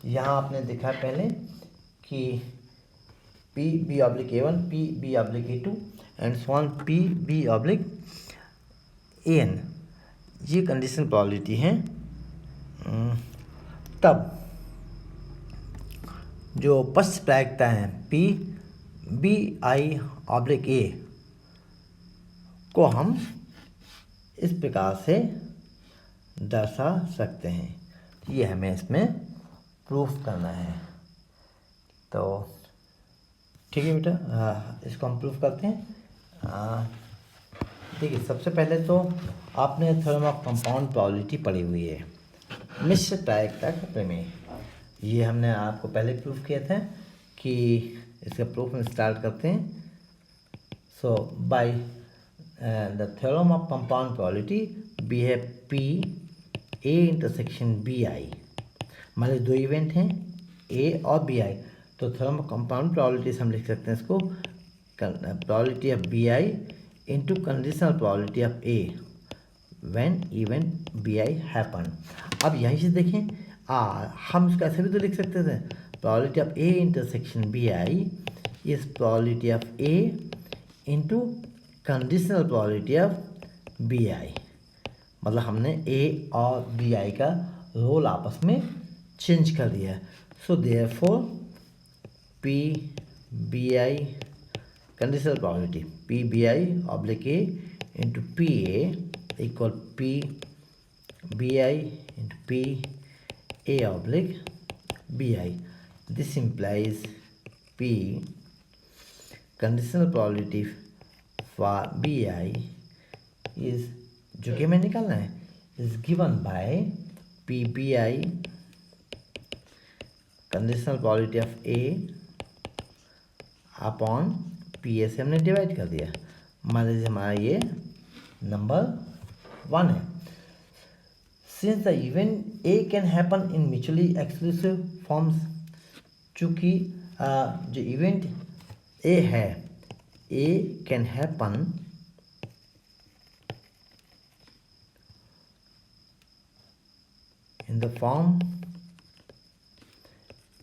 यहाँ आपने देखा पहले कि P B/A1 P B/A2 and so on P B/AN, ये कंडीशनल प्रोबेबिलिटी है। तब जो पश्च प्रायिकता है P BI/A को हम इस प्रकार से दर्शा सकते हैं। ये हमें इसमें प्रूफ करना है। तो ठीक है बेटा, इसको हम प्रूफ करते हैं। देखिए, सबसे पहले तो आपने थ्योरम ऑफ कंपाउंड प्रोबेबिलिटी पढ़ी हुई है, मिश्र प्रायिकता का प्रमेय। ये हमने आपको पहले प्रूफ किया था कि इसका प्रूफ में स्टार्ट करते हैं। So by the theorem of compound probability we have P A intersection BI। हमारे दो इवेंट हैं A और BI, तो थ्योरम ऑफ कंपाउंड प्रोबेबिलिटी हम लिख सकते हैं इसको probability of BI into conditional probability of A when event BI happen. अब यहीं से देखें, हम इसको ऐसे भी तो लिख सकते थे, probability of A intersection BI is probability of A into conditional probability of BI। मतलब हमने A और BI का रोल आपस में चेंज कर दिया। So therefore P BI conditional probability P BI/A into PA equal P BI into P A/BI। This implies P conditional probability for BI is, जो कि हमें निकालना है, is given by P BI conditional probability of A upon PA से हमने divide कर दिया। मान लीजिए हमारा ये नंबर 1 है। Since the event A can happen in mutually exclusive forms, चूँकि जो इवेंट A है, A can happen in the form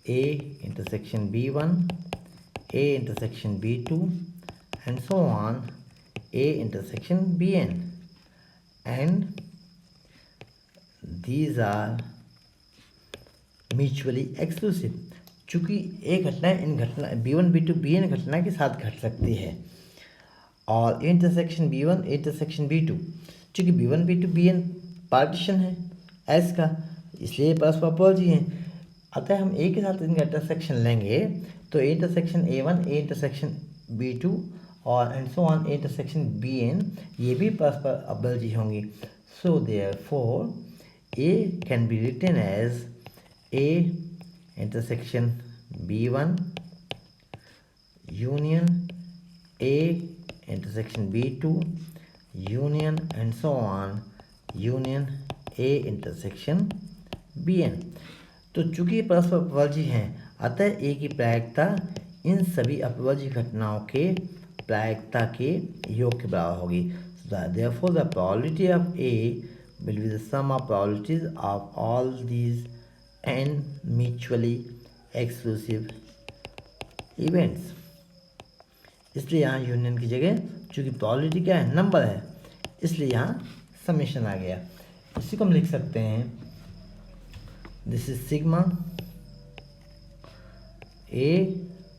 A intersection B1, A intersection B2 and so on A intersection Bn, and these are mutually exclusive। चूँकि एक घटना इन घटना B1 B2 Bn घटना के साथ घट सकती है, और A intersection B1 A intersection B2, चूँकि B1 B2 Bn पार्टीशन है S का, इसलिए परस्पर अपवर्जी हैं। अतः हम A के साथ इनका इंटरसेक्शन लेंगे तो A intersection A1 A intersection B2 और and so on A intersection Bn, ये भी परस्पर अपवर्जी होंगी। So therefore A can be written as A intersection B1 union A intersection B2 union and so on union A intersection Bn। तो चूँकि परस्पर अपवर्जी हैं, अतः A की प्रायिकता इन सभी अपवर्जी घटनाओं के प्रायिकता के योग के बराबर होगी। Therefore the probability of A will be the sum of probabilities of all these n mutually exclusive events। इसलिए यहाँ यूनियन की जगह चूँकि प्रोबेबिलिटी क्या है, नंबर है, इसलिए यहाँ समेशन आ गया। इसी को हम लिख सकते हैं, this is sigma A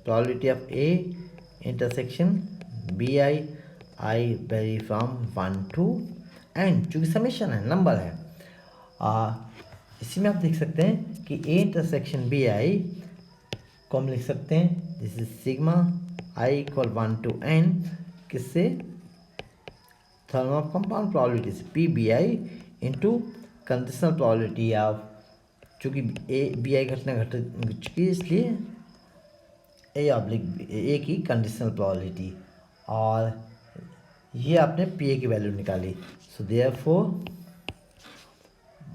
probability of A intersection BI I vary from 1 to n, चूँकि समेशन है, नंबर है, इसी में आप देख सकते हैं कि ए इंटरसेक्शन बी आई को हम लिख सकते हैं this is sigma I equal 1 to n किससे, थ्योरम ऑफ कंपाउंड प्रोबेबिलिटी से, P B I into conditional probability of, चूँकि ए बी आई घट चुकी है इसलिए ए की कंडीशनल प्रोबेबिलिटी, और ये आपने पी ए की वैल्यू निकाली। सो देयरफॉर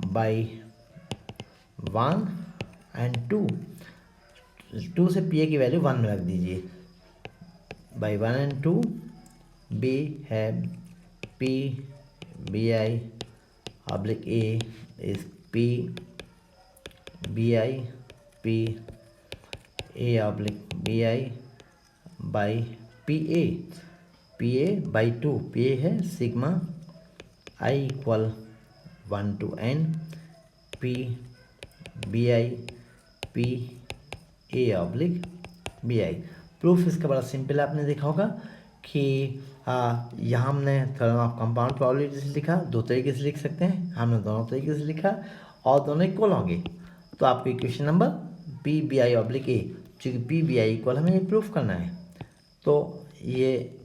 बाई 1 and 2 से पी ए की वैल्यू 1 में रख दीजिए, बाई 1 and 2 बी है P B I oblique A is P B I P A oblique B I by P A by 2, P A है sigma I equal 1 to n P B I P A oblique B I. Proof इसका बड़ा simple है, आपने देखा होगा कि यहाँ हमने थ्योरम ऑफ कंपाउंड प्रोबेबिलिटी से लिखा, दो तरीके से लिख सकते हैं, हमने दोनों तरीके से लिखा और दोनों इक्वल होंगे। तो आपको equation number P B I oblique A, चूँकि पी बी आई इक्वल हमें ये प्रूफ करना है, तो ये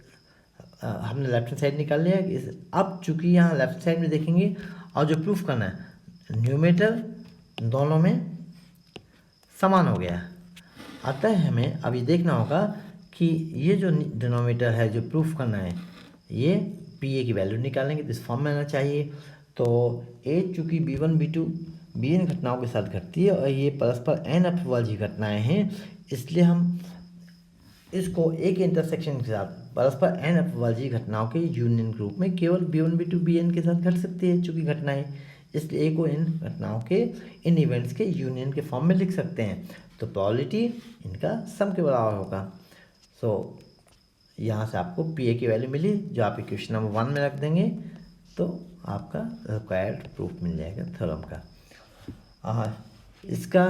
हमने लेफ्ट हैंड साइड निकाल लिया। अब चूँकि यहाँ लेफ्ट साइड में देखेंगे और जो प्रूफ करना है न्यूमेटर दोनों में समान हो गया, अतः हमें अभी देखना होगा कि ये जो डिनोमिनेटर है जो प्रूफ करना है ये पी ए की वैल्यू निकालेंगे तो इस फॉर्म में आना चाहिए। तो ए चूँकि B one B two B N घटनाओं के साथ घटती है और ये परस्पर एन अपवाजी घटनाएं हैं, इसलिए हम इसको एक इंटरसेक्शन के साथ परस्पर एन अपवाजी घटनाओं के यूनियन के रूप में केवल B one B two B N के साथ घट सकती है चूँकि घटनाएं, इसलिए ए को इन घटनाओं के इन इवेंट्स के यूनियन के फॉर्म में लिख सकते हैं। तो प्रोबेबिलिटी इनका सम के बराबर होगा। सो यहाँ से आपको पी ए की वैल्यू मिली जो आप इक्वेशन नंबर 1 में रख देंगे तो आपका रिक्वायर्ड प्रूफ मिल जाएगा थ्योरम का। इसका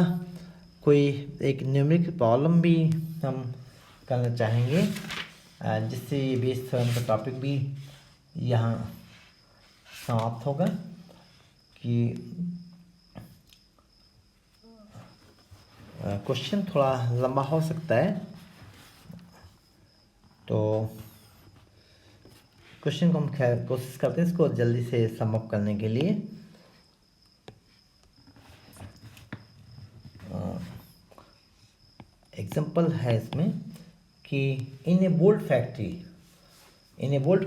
कोई एक न्यूमेरिकल प्रॉब्लम भी हम करना चाहेंगे जिससे ये बेस थ्योरम का टॉपिक भी यहाँ समाप्त होगा कि क्वेश्चन थोड़ा लंबा हो सकता है, तो क्वेश्चन को हम खैर कोशिश करते हैं इसको जल्दी से सम अप करने के लिए। एग्जांपल है इसमें कि in a bolt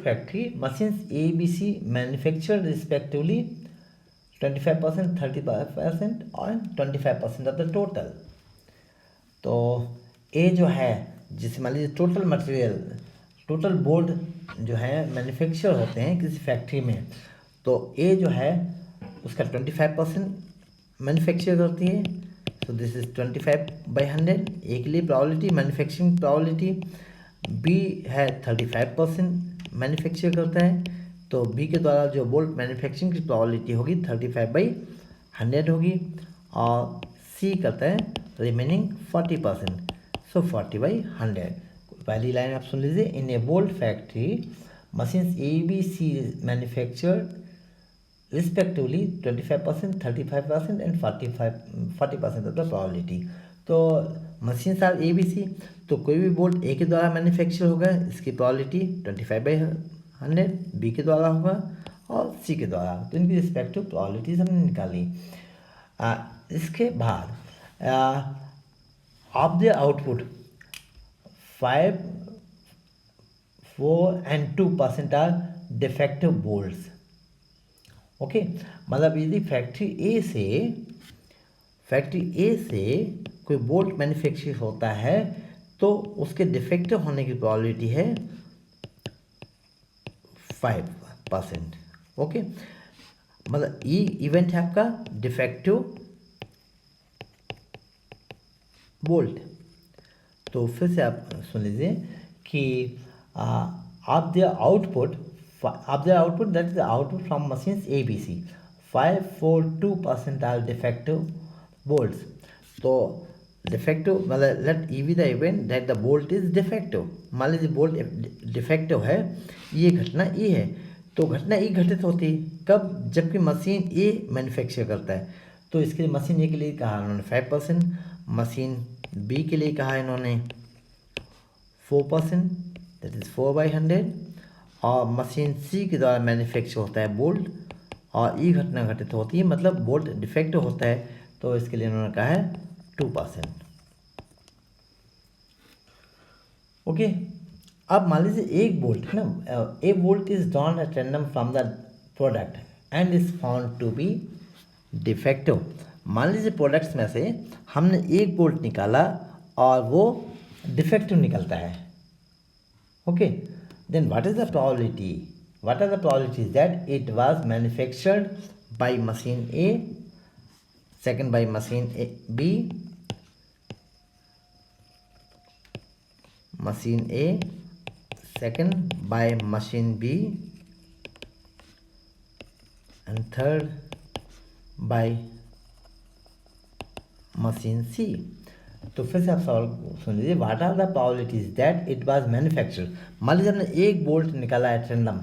factory machines A B C manufactured respectively 25%, 35% और 25% ऑफ द टोटल। तो ए जो है जिसे मान लीजिए टोटल बोर्ड जो है मैन्युफैक्चर होते हैं किसी फैक्ट्री में, तो ए जो है उसका 25% मैन्युफैक्चर करती है। सो दिस इज 25/100 ए के लिए प्रोबेबिलिटी मैन्युफैक्चरिंग प्रोबेबिलिटी। बी है 35% मैन्युफैक्चर करता है, तो बी के द्वारा जो बोल्ट मैन्युफैक्चरिंग की प्रोबेबिलिटी होगी 35/100 होगी, और सी करता है रिमेनिंग 40%, सो 40/100। पहली लाइन आप सुन लीजिए, in a bolt factory machines A B C manufactured respectively 25%, 35% and 40% of the probability. तो machines are A B C, तो कोई भी बोल्ट ए के द्वारा मैन्युफैक्चर होगा इसकी प्रोबेबिलिटी 25/100, बी के द्वारा होगा और सी के द्वारा, तो इनकी रिस्पेक्टिव प्रोबेबिलिटीज हमने निकाली। इसके बाद of the output 5, 4 and 2% are defective bolts. Okay, मतलब यदि फैक्ट्री ए से कोई बोल्ट मैन्युफैक्चर होता है तो उसके डिफेक्टिव होने की प्रोबेबिलिटी है 5%। ओके, मतलब ये इवेंट है आपका डिफेक्टिव बोल्ट। तो फिर से आप सुन लीजिए कि of the output that is the output from machines ABC 5, 4, 2% are defective bolts। तो डिफेक्टिव मतलब let E be the event that the bolt is defective. मान लीजिए बोल्ट डिफेक्टिव है, ये घटना ई है, तो घटना ई घटित होती है कब, जबकि मशीन ए मैन्युफैक्चर करता है। तो इसके लिए मशीन ए के लिए कहा इन्होंने 5%, मशीन बी के लिए कहा इन्होंने 4%, दैट इज़ 4/100, और मशीन सी के द्वारा मैन्युफैक्चर होता है बोल्ट, और ई घटना घटित होती है मतलब बोल्ट डिफेक्टिव होता है, तो इसके लिए इन्होंने कहा है 2%। ओके, अब मान लीजिए एक बोल्ट है ना, a bolt is drawn at random from the product and is found to be defective. मान लीजिए प्रोडक्ट्स में से हमने एक बोल्ट निकाला और वो डिफेक्टिव निकलता है। Okay, then what is the probability, what are the probabilities that it was manufactured by machine A, second by machine B, machine A, second by machine B, and third by machine C। तो फिर से आप सवाल सुन लीजिए, what are the probabilities that it was manufactured. मान लीजिए हमने एक बोल्ट निकाला है रैंडम,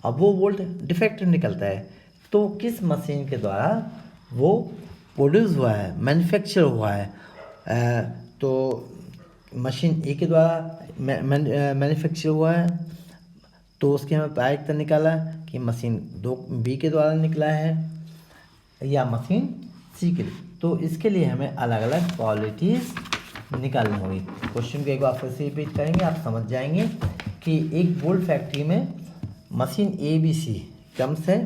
अब वो बोल्ट डिफेक्टिव निकलता है, तो किस मशीन के द्वारा वो प्रोड्यूस हुआ है, मैन्युफैक्चर हुआ है। तो मशीन ए के द्वारा मैन्युफैक्चर हुआ है, तो उसके हमें प्रायिकता निकाला कि मशीन दो बी के द्वारा निकला है या मशीन सी के लिए, तो इसके लिए हमें अलग अलग प्रोबेबिलिटीज निकालनी होगी। क्वेश्चन को एक बार फिर से रिपीट करेंगे, आप समझ जाएंगे कि एक बोल्ट फैक्ट्री में मशीन ए बी सी कम से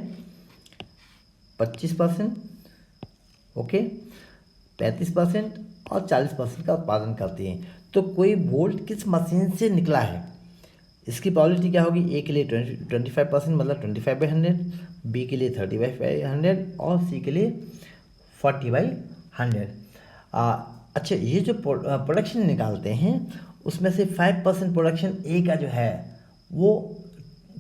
25%, ओके, 35% और 40% का उत्पादन करती है। तो कोई बोल्ट किस मशीन से निकला है, इसकी प्रोबेबिलिटी क्या होगी, ए के लिए 25% मतलब 25/100, बी के लिए 30/100 और सी के लिए 40/100। अच्छा, ये जो प्रोडक्शन निकालते हैं उसमें से 5% प्रोडक्शन ए का जो है वो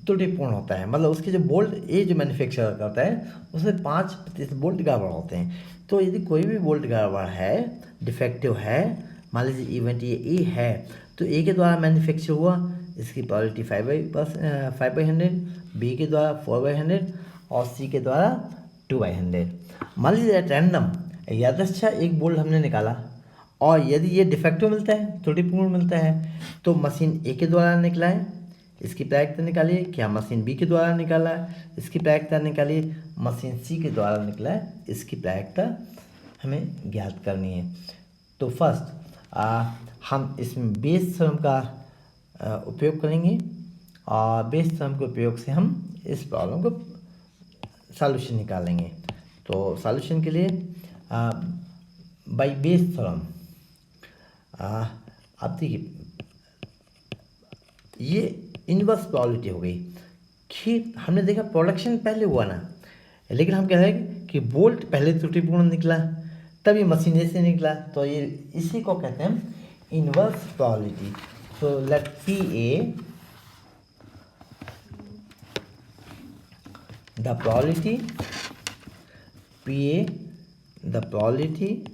त्रुटिपूर्ण होता है, मतलब उसके जो बोल्ट ए जो मैन्युफैक्चर करता है उसमें 5% बोल्ट गड़बड़ होते हैं। तो यदि कोई भी बोल्ट गड़बड़ है, डिफेक्टिव है, मान लीजिए इवेंट ये ए है, तो ए के द्वारा मैन्युफैक्चर हुआ, इसकी प्रोबेबिलिटी 5/100, बी के द्वारा 4/100 और सी के द्वारा 2/100। मान लीजिए एट रैंडम यादृच्छा एक बोल्ट हमने निकाला, और यदि ये डिफेक्टिव मिलता है, त्रुटिपूर्ण मिलता है, तो मशीन ए के द्वारा निकला है, इसकी प्रायिकता निकालिए, क्या मशीन बी के द्वारा निकाला है, इसकी प्रायिकता निकालिए, मशीन सी के द्वारा निकला है, इसकी प्रायिकता हमें ज्ञात करनी है। तो फर्स्ट हम इसमें बेस थ्योरम का उपयोग करेंगे, और बेस थ्योरम के उपयोग से हम इस प्रॉब्लम को सॉल्यूशन निकालेंगे। तो सॉल्यूशन के लिए बाय बेस थ्योरम, अब देखिए ये इनवर्स प्रोबेबिलिटी हो गई कि हमने देखा प्रोडक्शन पहले हुआ ना, लेकिन हम कह रहे हैं कि बोल्ट पहले त्रुटिपूर्ण निकला तभी मशीन ए से निकला, तो ये इसी को कहते हैं inverse probability. So let P A the probability, P A the probability,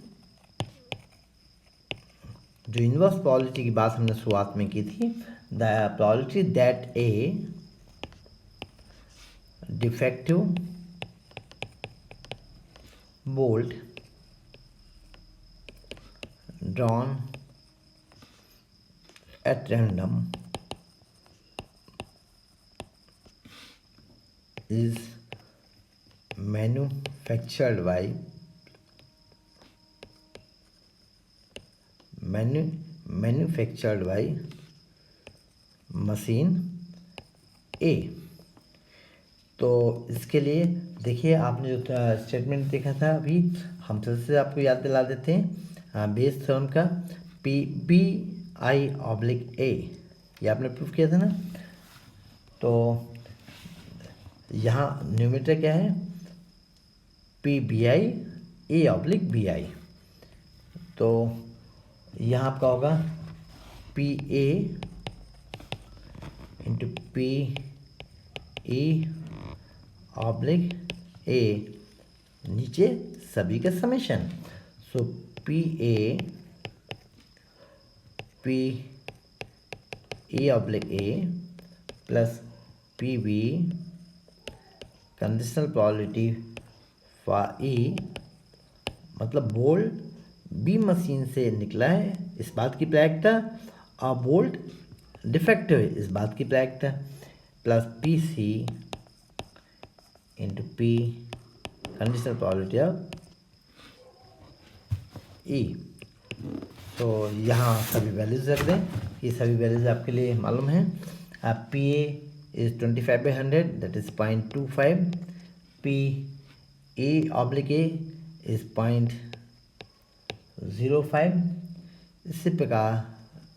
जो इनवर्स प्रोबेबिलिटी की बात हमने शुरुआत में की थी, the probability that a defective bolt drawn at random is manufactured by machine A. तो इसके लिए देखिए, आपने जो स्टेटमेंट देखा था अभी, हम फिर से आपको याद दिला देते हैं बेस थ्योरम का, PBI/A, ये आपने प्रूफ किया था ना। तो यहाँ न्यूमरेटर क्या है, PBI/A/BI। तो यहाँ आपका होगा PA इंटू PE/A, नीचे सभी का summation. So PE/A plus PB conditional probability for E मतलब बोल्ट बी मशीन से निकला है, इस बात की प्रायिकता, और बोल्ट डिफेक्टिव है, इस बात की प्रायिकता, plus P C into P conditional probability of E. तो यहाँ सभी वैल्यूज रख दें, ये सभी वैल्यूज आपके लिए मालूम है। P A is 25/100 that is 0.25, P A oblique A is 0.05। इसी प्रकार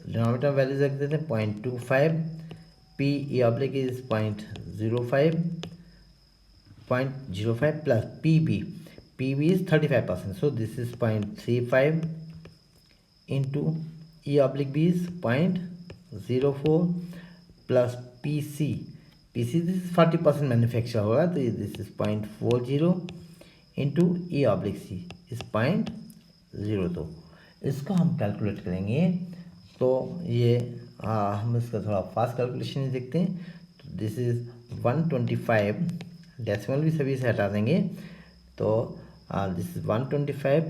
डिनोमिनेटर वैल्यूज रख देते हैं 0.25, P A oblique A is 0.05 plus P B is 35%, so this is 0.35 into E oblique B is 0.04 plus PC this is 40% manufacture होगा, तो this is 0.40 into E oblique C is 0.02। इसको हम calculate करेंगे तो ये हम इसका थोड़ा फास्ट कैलकुलेशन देखते हैं। तो दिस इज 125, डेसिमल भी सभी से हटा देंगे, तो this is 125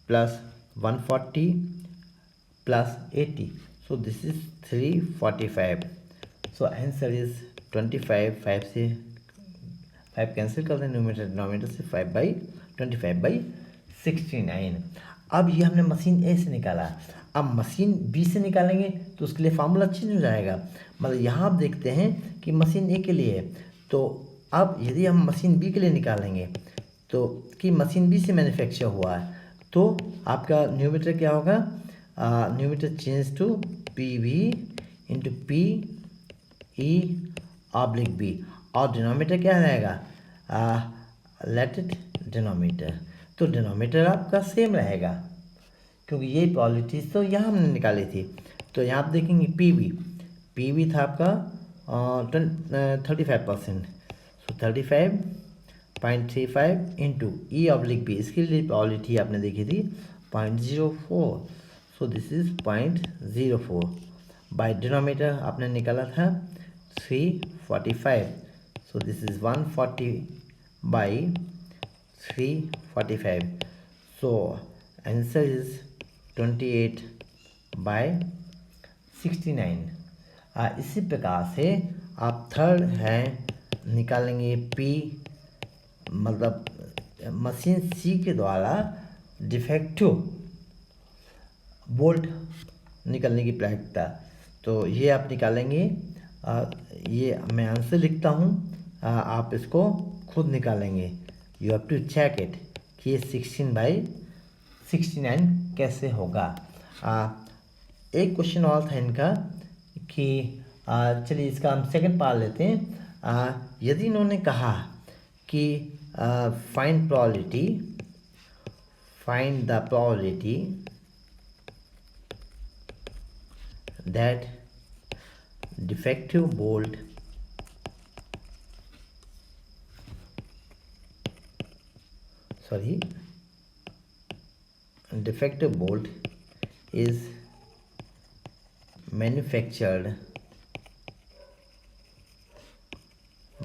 plus 140 plus 80, so this is 345, so answer is 25। 5 से 5 कैंसिल कर दें, न्यूमरेटर डिनोमिनेटर से 5/25/69। अब ये हमने मशीन ए से निकाला, अब मशीन बी से निकालेंगे तो उसके लिए फार्मूला चेंज हो जाएगा। मतलब यहाँ आप देखते हैं कि मशीन ए के लिए है, तो अब यदि हम मशीन बी के लिए निकालेंगे तो कि मशीन बी से मैन्युफैक्चर हुआ है, तो आपका न्यूमरेटर क्या होगा, numerator change to P V into P E oblique B, और डिनोमिनेटर क्या रहेगा, लेट इट डिनोमिनेटर, तो डिनोमिनेटर आपका सेम रहेगा क्योंकि ये प्रोबेबिलिटीज तो यहाँ हमने निकाली थी। तो यहाँ आप देखेंगे पी वी था आपका 35%, सो 35.35 इंटू ई ऑब्लिक बी, इसके लिए प्रोबेबिलिटी आपने देखी थी 0.04, सो दिस इज 0.04 बाय डिनोमिनेटर आपने निकाला था 345, सो this is 140 by 345, so answer is 28/69। इसी प्रकार से आप थर्ड है निकालेंगे पी, मतलब मशीन सी के द्वारा डिफेक्टिव बोल्ट निकलने की प्रायिकता, तो ये आप निकालेंगे। ये मैं आंसर लिखता हूँ, आप इसको खुद निकालेंगे, you have to check it कि ये 16/69 कैसे होगा। एक क्वेश्चन और था इनका कि चलिए इसका हम सेकंड पार्ट लेते हैं। यदि इन्होंने कहा कि find the probability that defective bolt is manufactured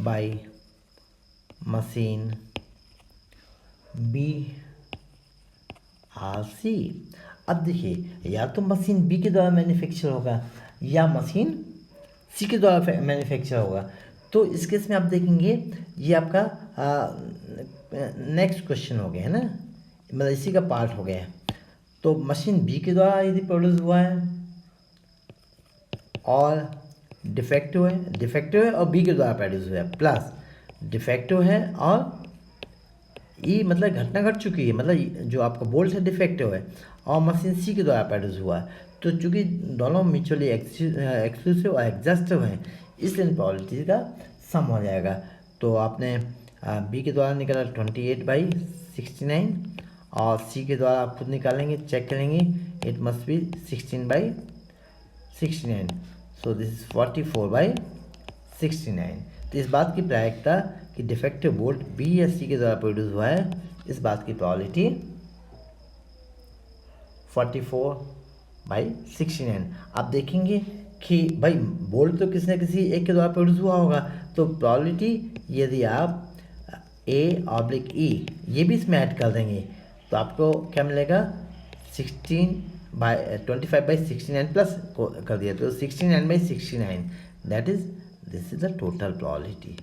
by machine B or C। अब देखिए, या तो मशीन बी के द्वारा मैन्युफैक्चर होगा या मशीन सी के द्वारा मैन्युफैक्चर होगा। तो इस केस में आप देखेंगे ये आपका नेक्स्ट क्वेश्चन हो गया है ना, मतलब इसी का पार्ट हो गया है। तो मशीन बी के द्वारा यदि प्रोड्यूस हुआ है और डिफेक्टिव है और बी के द्वारा प्रोड्यूस हुआ है, प्लस डिफेक्टिव है और ये मतलब घटना घट चुकी है, मतलब जो आपका बोल्ट है डिफेक्टिव है और मशीन सी के द्वारा प्रोड्यूस हुआ है, तो चूँकि दोनों म्यूचुअली एक्सक्लूसिव और एग्जॉस्टिव हैं, इसलिए प्रोबेबिलिटी का सम हो जाएगा। तो आपने बी के द्वारा निकाला 28/69 और सी के द्वारा आप खुद निकालेंगे, चेक करेंगे, it must be 16/69, so this is 44/69। तो इस बात की प्रायिकता कि डिफेक्टिव बोल्ट बी या सी के द्वारा प्रोड्यूस हुआ है, इस बात की प्रोबेबिलिटी 44/69। आप देखेंगे कि भाई बोल्ट तो किसी न किसी एक के द्वारा प्रोड्यूस हुआ होगा, तो प्रोबेबिलिटी यदि आप ए ऑब्लिक ई ये भी इसमें ऐड कर देंगे तो आपको क्या मिलेगा 25/69 प्लस कर दिया तो 69/69, that is this is the total probability.